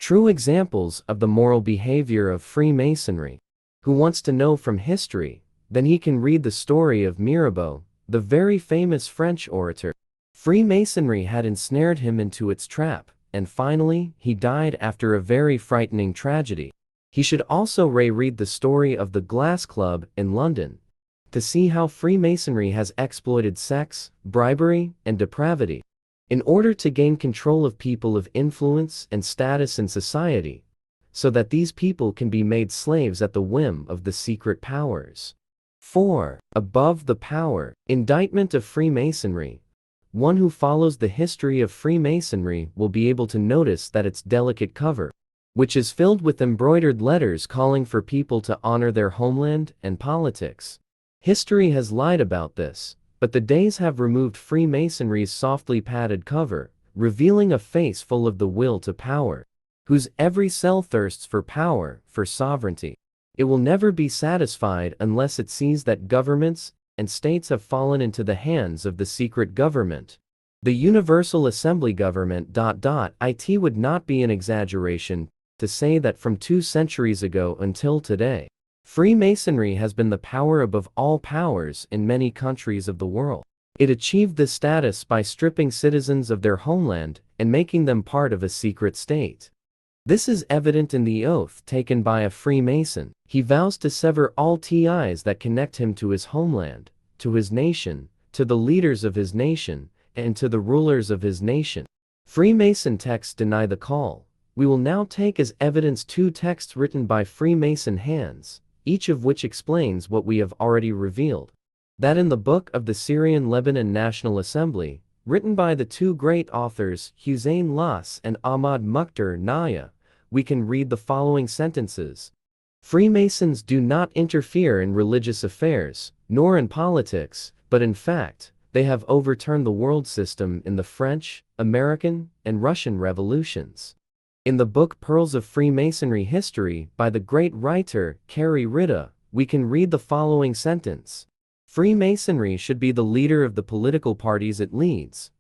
True examples of the moral behavior of Freemasonry. Who wants to know from history, then he can read the story of Mirabeau, the very famous French orator. Freemasonry had ensnared him into its trap, and finally, he died after a very frightening tragedy. He should also read the story of the Glass Club in London, to see how Freemasonry has exploited sex, bribery, and depravity, in order to gain control of people of influence and status in society, so that these people can be made slaves at the whim of the secret powers. 4. Above the power. Indictment of Freemasonry. One who follows the history of Freemasonry will be able to notice that its delicate cover, which is filled with embroidered letters calling for people to honor their homeland and politics. History has lied about this, but the days have removed Freemasonry's softly padded cover, revealing a face full of the will to power, whose every cell thirsts for power, for sovereignty. It will never be satisfied unless it sees that governments and states have fallen into the hands of the secret government. The Universal Assembly Government. It would not be an exaggeration to say that from 2 centuries ago until today, Freemasonry has been the power above all powers in many countries of the world. It achieved this status by stripping citizens of their homeland and making them part of a secret state. This is evident in the oath taken by a Freemason. He vows to sever all ties that connect him to his homeland, to his nation, to the leaders of his nation, and to the rulers of his nation. Freemason texts deny the call. We will now take as evidence 2 texts written by Freemason hands, each of which explains what we have already revealed. That in the book of the Syrian-Lebanon National Assembly, written by the 2 great authors Hussein Las and Ahmad Mukhtar Naya, we can read the following sentences. Freemasons do not interfere in religious affairs, nor in politics, but in fact, they have overturned the world system in the French, American, and Russian revolutions. In the book Pearls of Freemasonry History by the great writer Carrie Ritta, we can read the following sentence. Freemasonry should be the leader of the political parties it leads,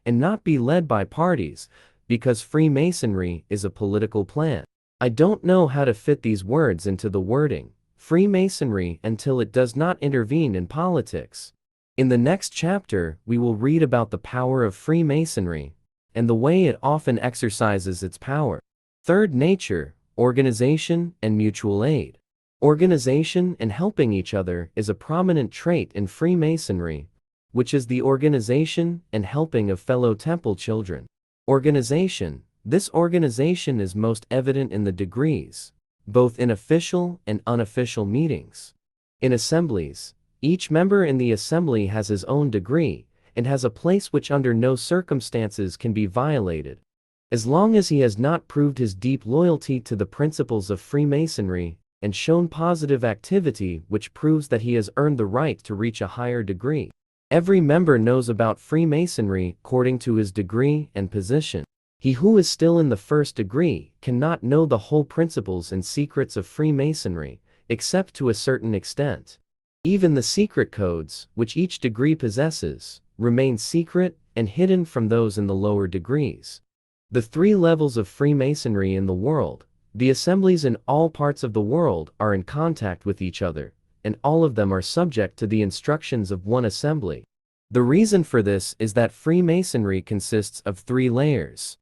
and not be led by parties, because Freemasonry is a political plan. I don't know how to fit these words into the wording Freemasonry until it does not intervene in politics. In the next chapter, we will read about the power of Freemasonry and the way it often exercises its power. Third nature, organization and mutual aid. Organization and helping each other is a prominent trait in Freemasonry, which is the organization and helping of fellow temple children. Organization. This organization is most evident in the degrees, both in official and unofficial meetings. In assemblies, each member in the assembly has his own degree and has a place which under no circumstances can be violated, as long as he has not proved his deep loyalty to the principles of Freemasonry and shown positive activity which proves that he has earned the right to reach a higher degree. Every member knows about Freemasonry according to his degree and position. He who is still in the first degree cannot know the whole principles and secrets of Freemasonry, except to a certain extent. Even the secret codes, which each degree possesses, remain secret and hidden from those in the lower degrees. The 3 levels of Freemasonry in the world, the assemblies in all parts of the world are in contact with each other, and all of them are subject to the instructions of one assembly. The reason for this is that Freemasonry consists of 3 layers.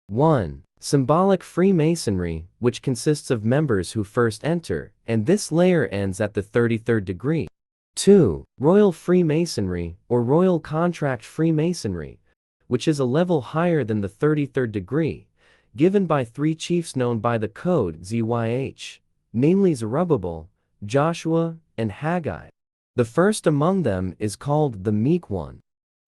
1. Symbolic Freemasonry, which consists of members who first enter, and this layer ends at the 33rd degree. 2. Royal Freemasonry, or Royal Contract Freemasonry, which is a level higher than the 33rd degree, given by 3 chiefs known by the code ZYH, namely Zerubbabel, Joshua, and Haggai. The first among them is called the Meek One.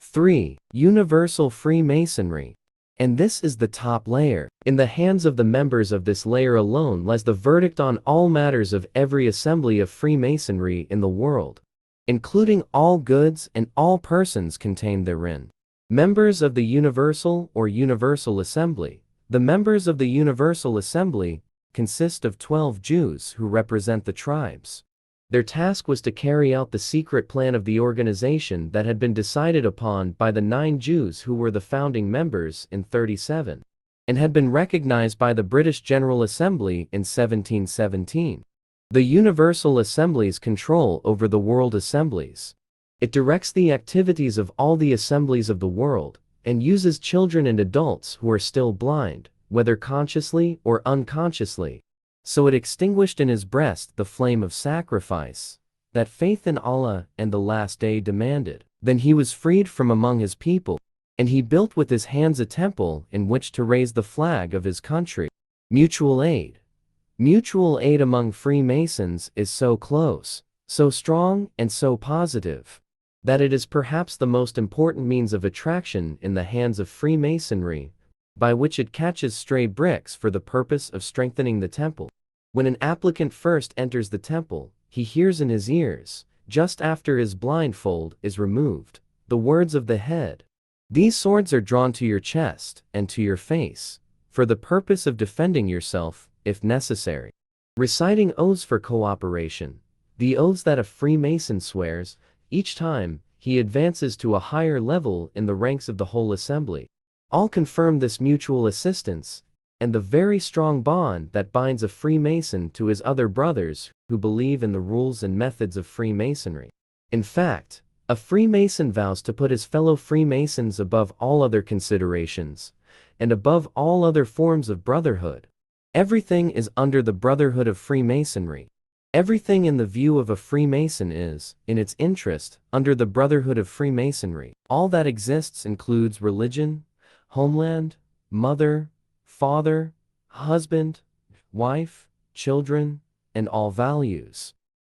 3. Universal Freemasonry. And this is the top layer. In the hands of the members of this layer alone lies the verdict on all matters of every assembly of Freemasonry in the world, including all goods and all persons contained therein. Members of the Universal or Universal Assembly. The members of the Universal Assembly consist of 12 Jews who represent the tribes. Their task was to carry out the secret plan of the organization that had been decided upon by the 9 Jews who were the founding members in 37. and had been recognized by the British General Assembly in 1717. The Universal Assembly's control over the world assemblies. It directs the activities of all the assemblies of the world, and uses children and adults who are still blind, whether consciously or unconsciously. So it extinguished in his breast the flame of sacrifice that faith in Allah and the last day demanded. Then he was freed from among his people, and he built with his hands a temple in which to raise the flag of his country. Mutual aid. Mutual aid among Freemasons is so close, so strong, and so positive, that it is perhaps the most important means of attraction in the hands of Freemasonry, by which it catches stray bricks for the purpose of strengthening the temple. When an applicant first enters the temple, he hears in his ears, just after his blindfold is removed, the words of the head. These swords are drawn to your chest and to your face, for the purpose of defending yourself, if necessary. Reciting oaths for cooperation. The oaths that a Freemason swears, each time he advances to a higher level in the ranks of the whole assembly. All confirm this mutual assistance, and the very strong bond that binds a Freemason to his other brothers who believe in the rules and methods of Freemasonry. In fact, a Freemason vows to put his fellow Freemasons above all other considerations, and above all other forms of brotherhood. Everything is under the brotherhood of Freemasonry. Everything in the view of a Freemason is, in its interest, under the brotherhood of Freemasonry. All that exists includes religion, homeland, mother, father, husband, wife, children, and all values.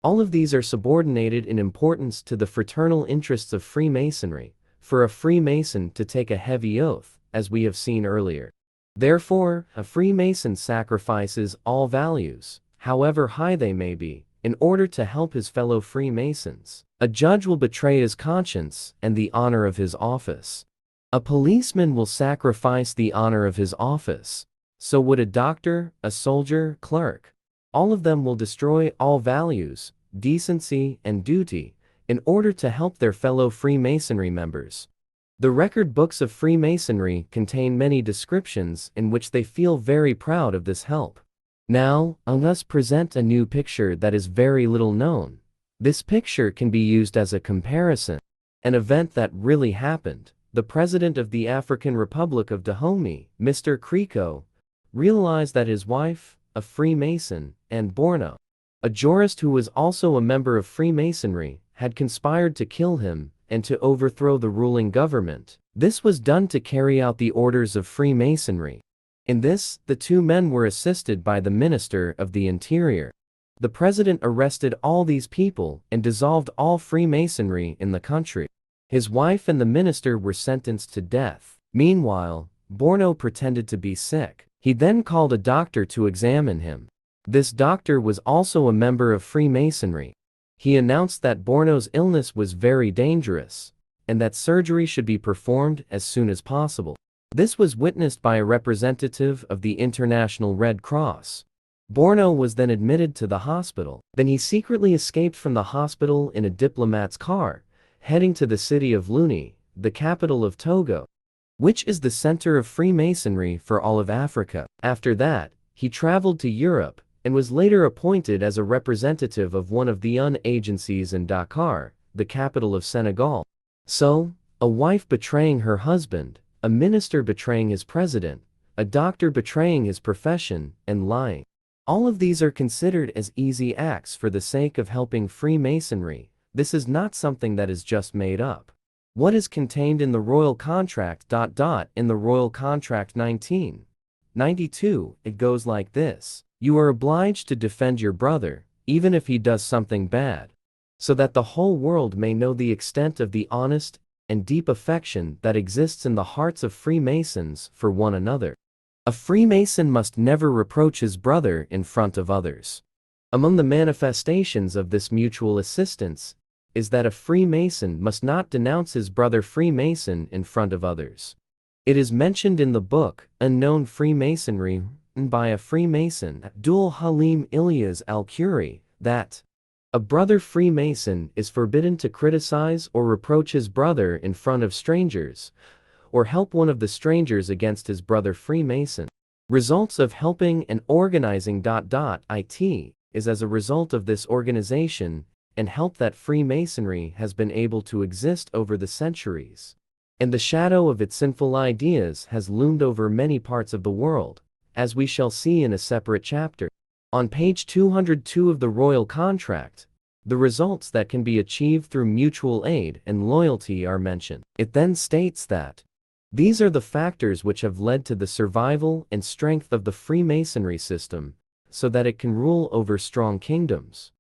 All of these are subordinated in importance to the fraternal interests of Freemasonry, for a Freemason to take a heavy oath, as we have seen earlier. Therefore, a Freemason sacrifices all values, however high they may be, in order to help his fellow Freemasons. A judge will betray his conscience and the honor of his office. A policeman will sacrifice the honor of his office. So would a doctor, a soldier, clerk. All of them will destroy all values, decency, and duty, in order to help their fellow Freemasonry members. The record books of Freemasonry contain many descriptions in which they feel very proud of this help. Now, let us present a new picture that is very little known. This picture can be used as a comparison. An event that really happened. The president of the African Republic of Dahomey, Mr. Kriko, realized that his wife, a Freemason, and Borno, a jurist who was also a member of Freemasonry, had conspired to kill him and to overthrow the ruling government. This was done to carry out the orders of Freemasonry. In this, the two men were assisted by the Minister of the Interior. The president arrested all these people and dissolved all Freemasonry in the country. His wife and the minister were sentenced to death. Meanwhile, Borno pretended to be sick. He then called a doctor to examine him. This doctor was also a member of Freemasonry. He announced that Borno's illness was very dangerous, and that surgery should be performed as soon as possible. This was witnessed by a representative of the International Red Cross. Borno was then admitted to the hospital. Then he secretly escaped from the hospital in a diplomat's car, heading to the city of Luni, the capital of Togo, which is the center of Freemasonry for all of Africa. After that, he traveled to Europe and was later appointed as a representative of one of the UN agencies in Dakar, the capital of Senegal. So, a wife betraying her husband, a minister betraying his president, a doctor betraying his profession, and lying. All of these are considered as easy acts for the sake of helping Freemasonry. This is not something that is just made up. What is contained in the Royal Contract ... In the Royal Contract 1992, it goes like this. You are obliged to defend your brother, even if he does something bad, so that the whole world may know the extent of the honest and deep affection that exists in the hearts of Freemasons for one another. A Freemason must never reproach his brother in front of others. Among the manifestations of this mutual assistance is that a Freemason must not denounce his brother Freemason in front of others. It is mentioned in the book Unknown Freemasonry by a Freemason, Abdul Halim Ilyas al-Kuri, that a brother Freemason is forbidden to criticize or reproach his brother in front of strangers, or help one of the strangers against his brother Freemason. Results of helping and organizing. It is as a result of this organization and help that Freemasonry has been able to exist over the centuries. And the shadow of its sinful ideas has loomed over many parts of the world, as we shall see in a separate chapter. On page 202 of the Royal Contract, the results that can be achieved through mutual aid and loyalty are mentioned. It then states that these are the factors which have led to the survival and strength of the Freemasonry system, so that it can rule over strong kingdoms.